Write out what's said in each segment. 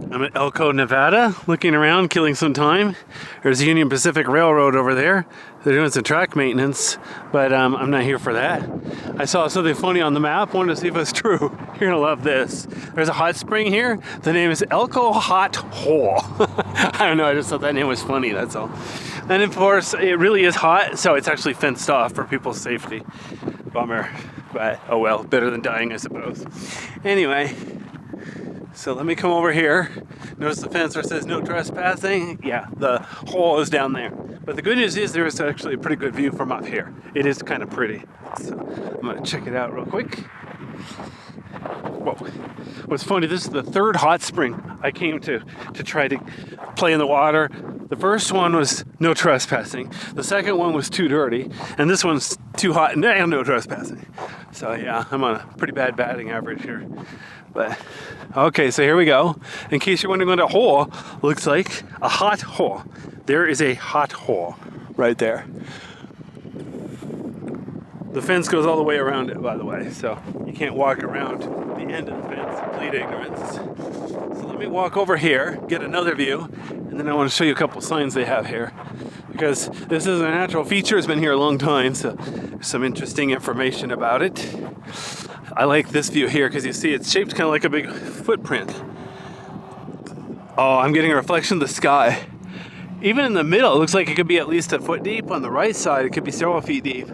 I'm at Elko, Nevada, looking around, killing some time. There's the Union Pacific Railroad over there. They're doing some track maintenance, but I'm not here for that. I saw something funny on the map, wanted to see if it's true. You're gonna love this. There's a hot spring here. The name is Elko Hot Hole. I don't know, I just thought that name was funny, that's all. And of course, it really is hot, so it's actually fenced off for people's safety. Bummer, but oh well, better than dying, I suppose. Anyway. So let me come over here. Notice the fence where it says no trespassing. Yeah, the hole is down there. But the good news is there is actually a pretty good view from up here. It is kind of pretty. So I'm gonna check it out real quick. Whoa. What's funny, this is the third hot spring I came to try to play in the water. The first one was no trespassing. The second one was too dirty. And this one's too hot and no trespassing. So yeah, I'm on a pretty bad batting average here. But okay, so here we go. In case you're wondering what a hole looks like, a hot hole. There is a hot hole right there. The fence goes all the way around it, by the way, so you can't walk around the end of the fence, complete ignorance. So let me walk over here, get another view, and then I want to show you a couple signs they have here. Because this is a natural feature, it's been here a long time, so there's some interesting information about it. I like this view here because you see it's shaped kind of like a big footprint. Oh, I'm getting a reflection of the sky. Even in the middle, it looks like it could be at least a foot deep. On the right side, it could be several feet deep.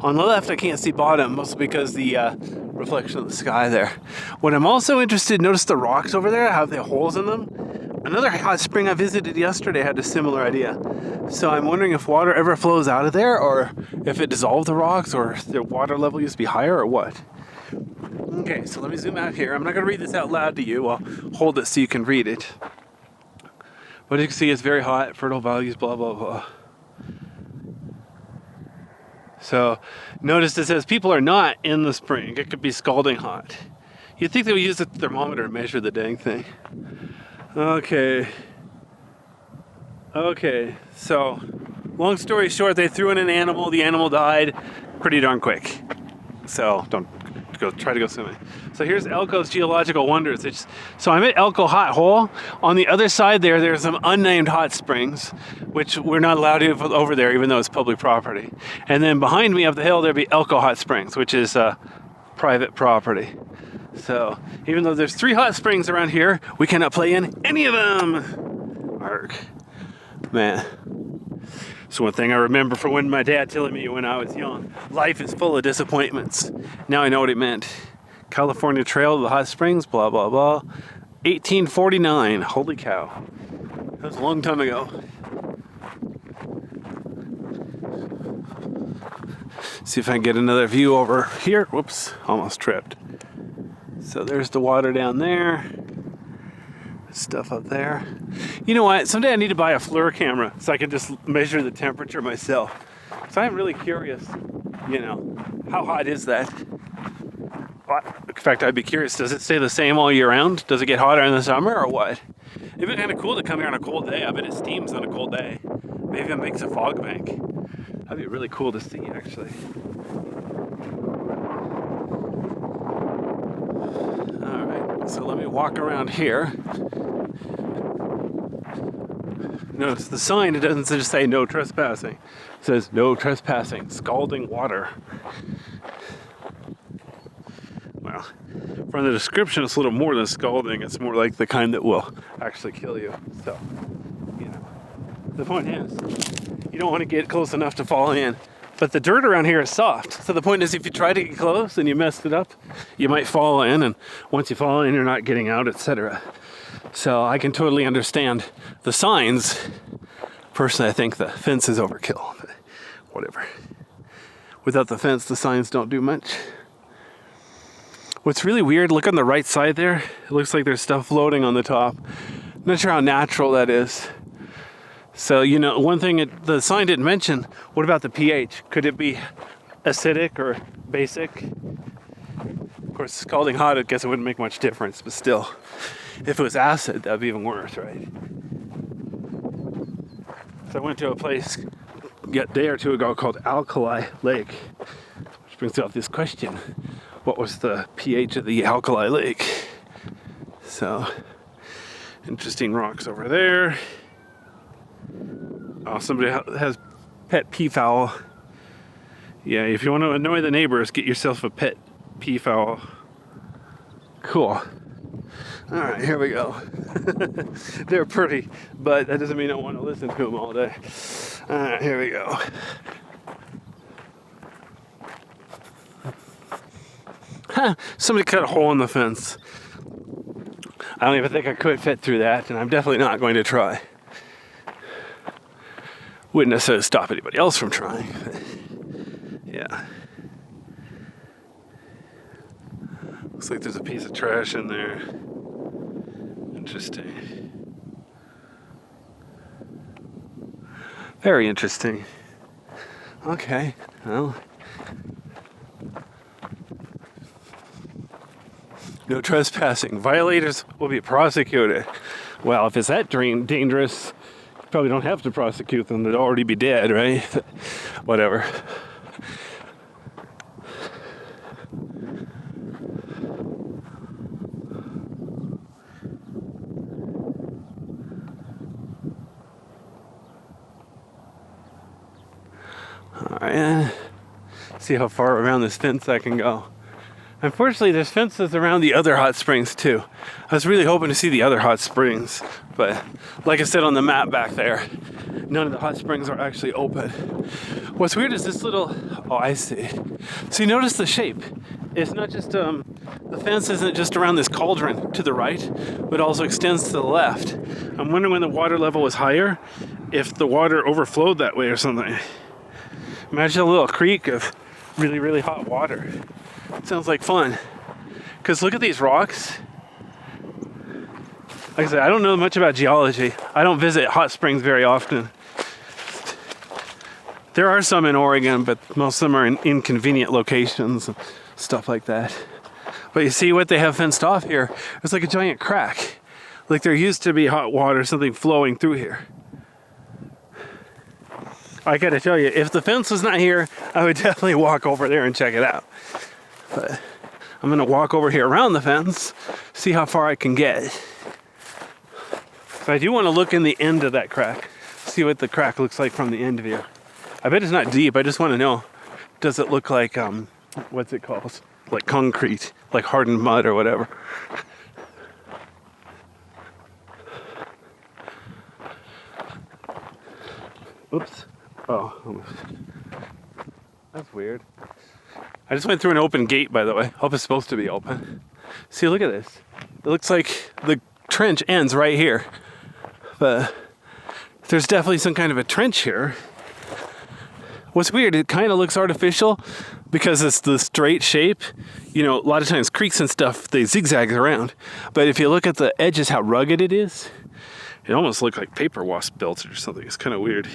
On the left, I can't see bottom, mostly because the reflection of the sky there. What I'm also interested in, notice the rocks over there, have the holes in them. Another hot spring I visited yesterday had a similar idea. So I'm wondering if water ever flows out of there, or if it dissolved the rocks, or the water level used to be higher, or what. Okay, so let me zoom out here. I'm not going to read this out loud to you. I'll hold it so you can read it. But you can see it's very hot, fertile values, blah, blah, blah. So notice it says people are not in the spring. It could be scalding hot. You'd think they would use a thermometer to measure the dang thing. Okay, so long story short, they threw in an animal. The animal died pretty darn quick. So don't try to go swimming. So here's Elko's geological wonders. So I'm at Elko Hot Hole. On the other side there's some unnamed hot springs, which we're not allowed to over there, even though it's public property. And then behind me up the hill, there'll be Elko Hot Springs, which is private property. So even though there's 3 hot springs around here, we cannot play in any of them. Arg. Man. So one thing I remember from when my dad telling me when I was young, life is full of disappointments. Now I know what it meant. California Trail to the hot springs, blah, blah, blah. 1849, holy cow. That was a long time ago. See if I can get another view over here. Whoops, almost tripped. So there's the water down there. Stuff up there. You know what? Someday I need to buy a FLIR camera so I can just measure the temperature myself. So I'm really curious, how hot is that? In fact, I'd be curious, does it stay the same all year round? Does it get hotter in the summer or what? It'd be kind of cool to come here on a cold day. I bet it steams on a cold day. Maybe it makes a fog bank. That'd be really cool to see, actually. All right, so let me walk around here. Notice the sign, it doesn't just say no trespassing. It says no trespassing, scalding water. Well, from the description, it's a little more than scalding. It's more like the kind that will actually kill you. So, the point is, you don't want to get close enough to fall in. But the dirt around here is soft. So the point is, if you try to get close and you messed it up, you might fall in. And once you fall in, you're not getting out, etc. So I can totally understand the signs. Personally, I think the fence is overkill. But whatever. Without the fence, the signs don't do much. What's really weird, look on the right side there. It looks like there's stuff floating on the top. Not sure how natural that is. So, one thing the sign didn't mention, what about the pH? Could it be acidic or basic? Of course, scalding hot, I guess it wouldn't make much difference, but still, if it was acid, that'd be even worse, right? So I went to a place a day or two ago called Alkali Lake, which brings up this question. What was the pH of the Alkali Lake? So Interesting rocks over there. Oh, somebody has pet peafowl. Yeah, if you want to annoy the neighbors, get yourself a pet peafowl. Cool. All right, here we go. They're pretty, but that doesn't mean I want to listen to them all day. All right, here we go. Somebody cut a hole in the fence. I don't even think I could fit through that, and I'm definitely not going to try. Wouldn't necessarily stop anybody else from trying, but yeah. Looks like there's a piece of trash in there. Interesting. Very interesting. Okay, well. No trespassing. Violators will be prosecuted. Well, if it's that dangerous, you probably don't have to prosecute them. They'd already be dead, right? Whatever. All right. See how far around this fence I can go. Unfortunately, there's fences around the other hot springs too. I was really hoping to see the other hot springs, but like I said on the map back there, none of the hot springs are actually open. What's weird is this little, oh, I see. So you notice the shape. It's not just, the fence isn't just around this cauldron to the right, but also extends to the left. I'm wondering when the water level was higher, if the water overflowed that way or something. Imagine a little creek of really, really hot water. Sounds like fun. Because look at these rocks. Like I said, I don't know much about geology. I don't visit hot springs very often. There are some in Oregon, but most of them are in inconvenient locations and stuff like that. But you see what they have fenced off here? It's like a giant crack. Like there used to be hot water, something flowing through here. I gotta tell you, if the fence was not here, I would definitely walk over there and check it out. But I'm gonna walk over here around the fence, see how far I can get. So I do want to look in the end of that crack, see what the crack looks like from the end view. I bet it's not deep. I just want to know, does it look like what's it called? Like concrete, like hardened mud or whatever. Oops. Oh, that's weird. I just went through an open gate, by the way. Hope it's supposed to be open. See, look at this. It looks like the trench ends right here. But there's definitely some kind of a trench here. What's weird, it kind of looks artificial because it's the straight shape. You know, a lot of times creeks and stuff, they zigzag around. But if you look at the edges, how rugged it is, it almost looks like paper wasp built it or something. It's kind of weird.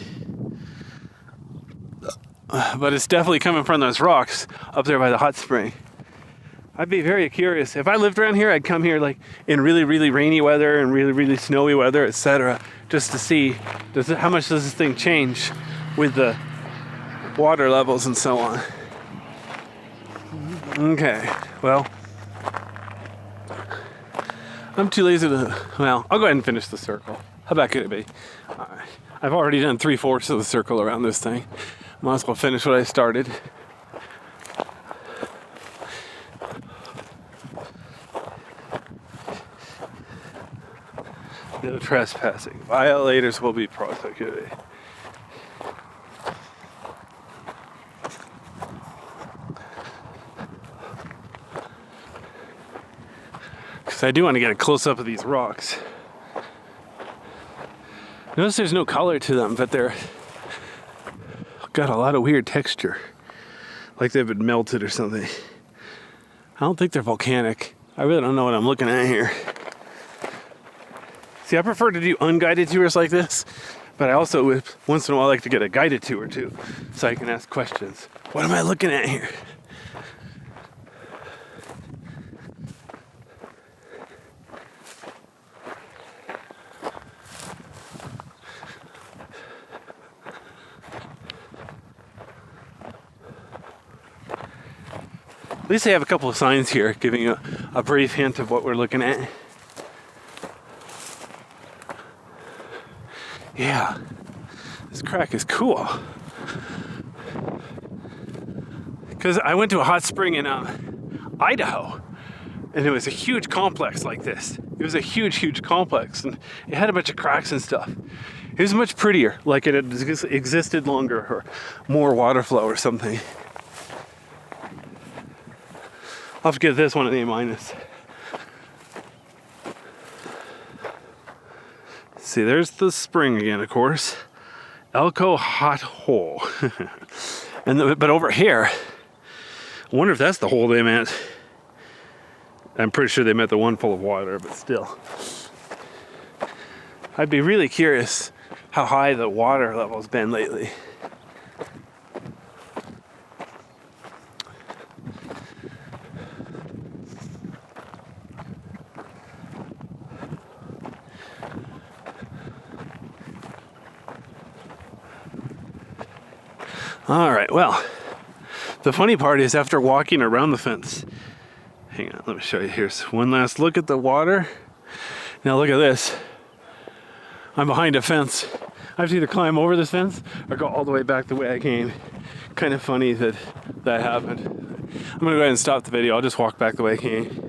But it's definitely coming from those rocks up there by the hot spring. I'd be very curious. If I lived around here, I'd come here like in really, really rainy weather and really, really snowy weather, etc., just to see how much does this thing change with the water levels and so on. Okay, well, I'm too lazy to, well, I'll go ahead and finish the circle. How bad could it be? All right. I've already done 3/4 of the circle around this thing. Might as well finish what I started. No trespassing. Violators will be prosecuted. Because I do want to get a close-up of these rocks. Notice there's no color to them, but they're got a lot of weird texture. Like they've been melted or something. I don't think they're volcanic. I really don't know what I'm looking at here. See, I prefer to do unguided tours like this, but I also, once in a while, like to get a guided tour too, so I can ask questions. What am I looking at here? At least they have a couple of signs here giving you a brief hint of what we're looking at. Yeah, this crack is cool. Because I went to a hot spring in Idaho, and it was a huge complex like this. It was a huge complex, and it had a bunch of cracks and stuff. It was much prettier, like it had existed longer or more water flow or something. I'll have to give this one an A-. See, there's the spring again, of course. Elko Hot Hole. But over here, I wonder if that's the hole they meant. I'm pretty sure they meant the one full of water, but still. I'd be really curious how high the water level's been lately. All right, well, the funny part is after walking around the fence, hang on, let me show you. Here's one last look at the water. Now look at this. I'm behind a fence. I have to either climb over this fence or go all the way back the way I came. Kind of funny that happened. I'm gonna go ahead and stop the video. I'll just walk back the way I came.